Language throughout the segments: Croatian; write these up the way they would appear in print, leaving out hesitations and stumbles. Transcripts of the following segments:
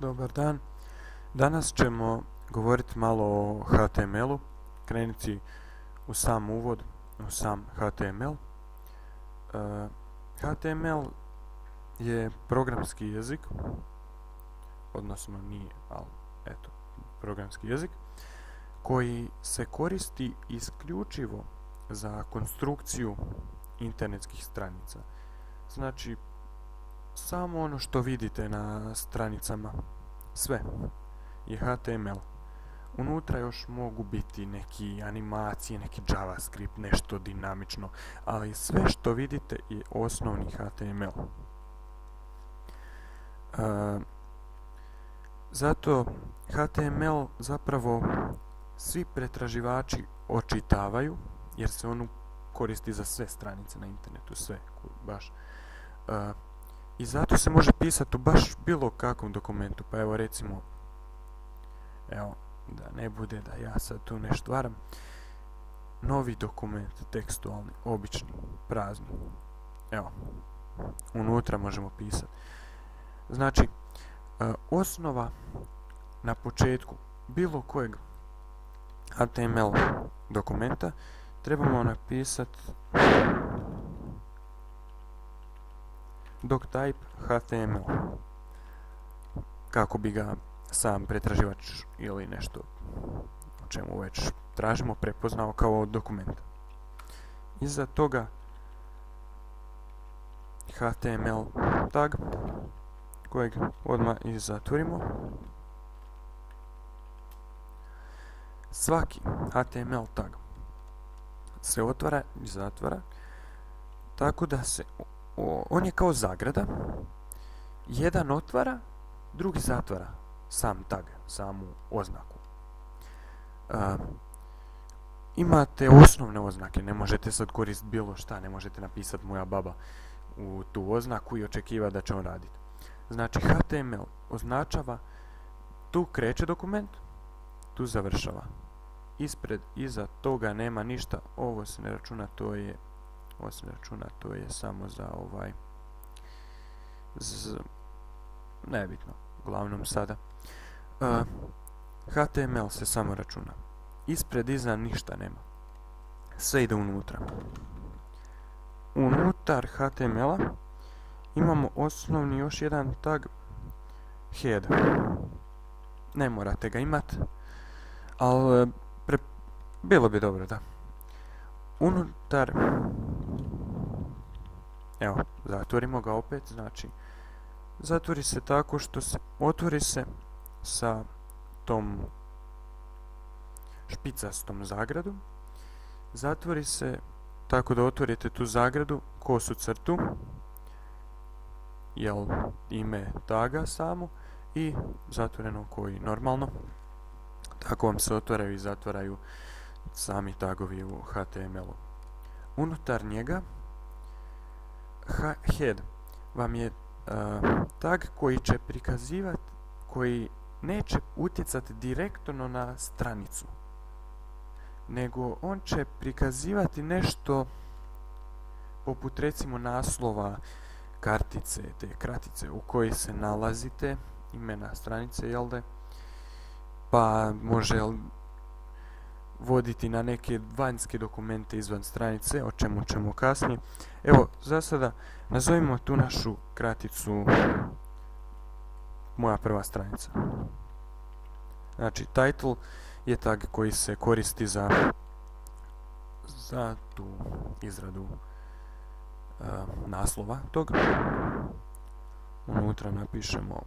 Dobar dan. Danas ćemo govoriti malo o HTML-u, krenuti u sam uvod, u sam HTML. HTML je programski jezik, odnosno nije, ali eto, programski jezik, koji se koristi isključivo za konstrukciju internetskih stranica. Znači, samo ono što vidite na stranicama, sve je HTML. Unutra još mogu biti neki animacije, neki JavaScript, nešto dinamično, ali sve što vidite je osnovni HTML. Zato HTML zapravo svi pretraživači očitavaju, jer se on koristi za sve stranice na internetu, sve, baš. I zato se može pisati u baš bilo kakvom dokumentu. Pa evo recimo, evo, da ne bude da ja sad tu nešto varam, novi dokument, tekstualni, obični, prazni. Evo, unutra možemo pisati. Znači, osnova na početku bilo kojeg HTML dokumenta trebamo napisati doctype HTML, kako bi ga sam pretraživač ili nešto o čemu već tražimo prepoznao kao dokument. Iza toga HTML tag kojeg odmah i zatvorimo. Svaki HTML tag se otvara i zatvara tako da se on je kao zagrada, jedan otvara, drugi zatvara sam tag, samu oznaku. Imate osnovne oznake, ne možete sad koristiti bilo šta, ne možete napisati moja baba u tu oznaku i očekivati da će on raditi. Znači HTML označava tu kreće dokument, tu završava. Ispred, iza toga nema ništa, ovo se ne računa, to je samo za nebitno, uglavnom sada. HTML se samo računa. Ispred, iza ništa nema. Sve ide unutra. Unutar HTML-a imamo osnovni još jedan tag head. Ne morate ga imati, ali bilo bi dobro, da. Unutar, evo, zatvorimo ga opet, znači, zatvori se tako što se otvori se sa tom špicastom zagradom, zatvori se tako da otvorite tu zagradu, kosu crtu, jel, ime taga samo, i zatvoreno koji normalno. Tako vam se otvaraju i zatvaraju sami tagovi u HTML-u. Unutar njega head vam je tag koji će prikazivati, koji neće utjecati direktno na stranicu, nego on će prikazivati nešto poput recimo naslova kartice, te kratice u kojoj se nalazite, imena stranice, jel da? Pa može voditi na neke vanjske dokumente izvan stranice, o čemu ćemo kasnije. Evo, za sada nazovimo tu našu kraticu moja prva stranica. Znači, title je tag koji se koristi za tu izradu naslova tog. Unutra napišemo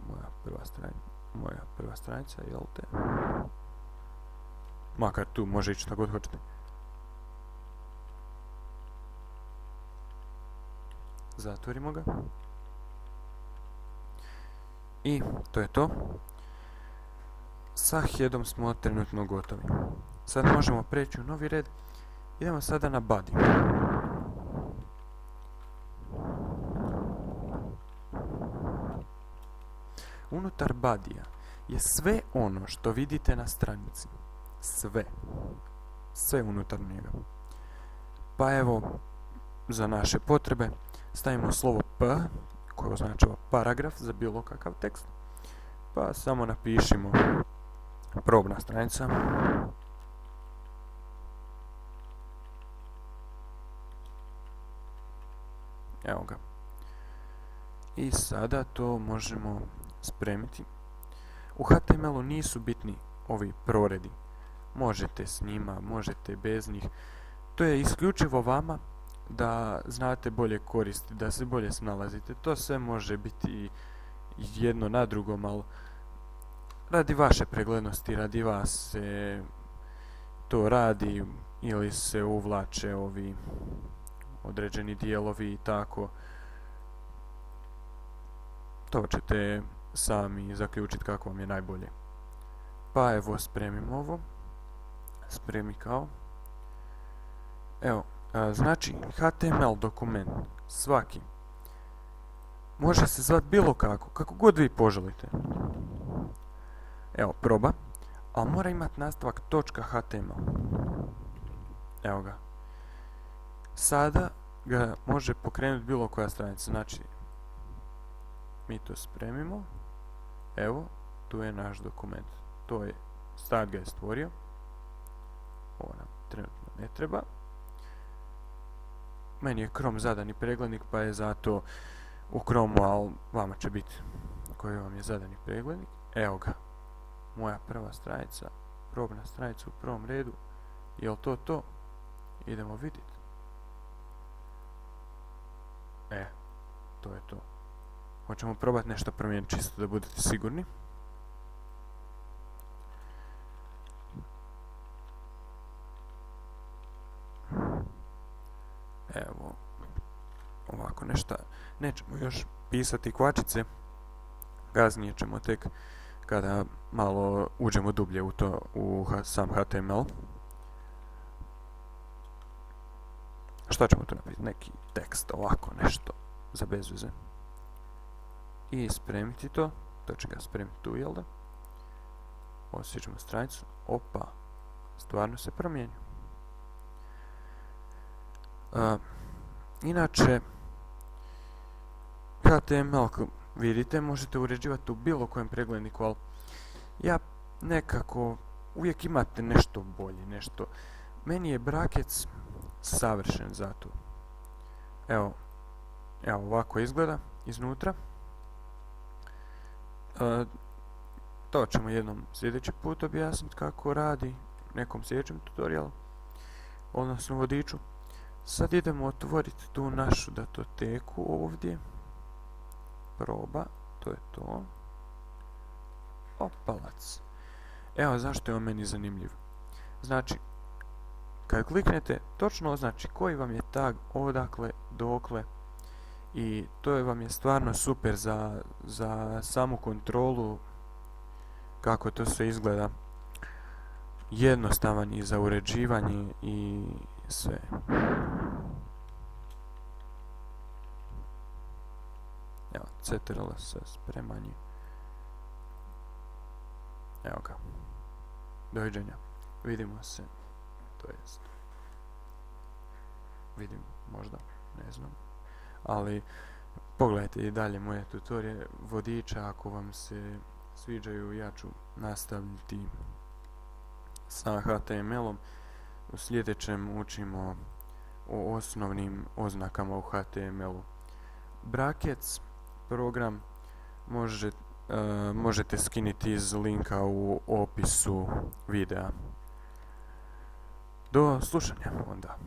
moja prva stranica, jel te? Makar tu može ići šta god hoćete. Zatvorimo ga. I to je to. Sa headom smo trenutno gotovi. Sad možemo preći u novi red. Idemo sada na body. Unutar bodyja je sve ono što vidite na stranici. Sve unutar njega. Pa evo, za naše potrebe stavimo slovo P koje označava paragraf za bilo kakav tekst Pa samo napišimo probna stranica. Evo ga. I sada to možemo spremiti. U HTML-u nisu bitni ovi proredi. Možete s njima, možete bez njih. To je isključivo vama da znate bolje koristiti, da se bolje snalazite. To sve može biti jedno na drugom, ali radi vaše preglednosti, radi vas se to radi ili se uvlače ovi određeni dijelovi i tako. To ćete sami zaključiti kako vam je najbolje. Pa evo, spremimo ovo. Spremi kao. Evo, znači HTML dokument svaki može se zvati bilo kako god vi poželite. Evo, proba, ali mora imati nastavak .html. Evo ga. Sada ga može pokrenuti bilo koja stranica. Znači, mi to spremimo. Evo, tu je naš dokument. To je, Start ga je stvorio. Ovo nam trenutno ne treba. Meni je Chrome zadani preglednik, pa je zato u Chromeu, ali vama će biti koji vam je zadani preglednik. Evo ga. Moja prva stranica, probna stranica u prvom redu. Jel to to? Idemo vidjeti. To je to. Hoćemo probati nešto promijeniti čisto da budete sigurni. Evo, ovako nešto. Nećemo još pisati kvačice. Kasnije ćemo tek kada malo uđemo dublje u to, u sam HTML. Šta ćemo tu napisati? Neki tekst, ovako nešto za bez veze. I spremiti to. To će ga spremiti tu, jel da? Osjećamo stranicu. Opa, stvarno se promijenio. Inače, HTML, vidite, možete uređivati u bilo kojem pregledniku, ali ja nekako uvijek imate nešto bolje, nešto. Meni je Brackets savršen za to. Evo ovako izgleda iznutra. To ćemo jednom sljedeći put objasniti kako radi, nekom sljedećem tutorialu, odnosno vodiču. Sad idemo otvoriti tu našu datoteku ovdje. Proba, to je to. Opalac. Evo zašto je on meni zanimljiv. Znači, kad kliknete, točno označi koji vam je tag, odakle, dokle. I to vam je stvarno super za samu kontrolu kako to sve izgleda. Jednostavan i za uređivanje i sve. Evo, CTRL sa spremanje. Evo ga. Doviđenja. Vidimo se. To jest. Vidim, možda, ne znam. Ali pogledajte i dalje moje tutorije vodiča, ako vam se sviđaju, ja ću nastaviti sa HTML-om. U sljedećem učimo o osnovnim oznakama u HTML-u. Brackets program možete skinuti iz linka u opisu videa. Do slušanja onda.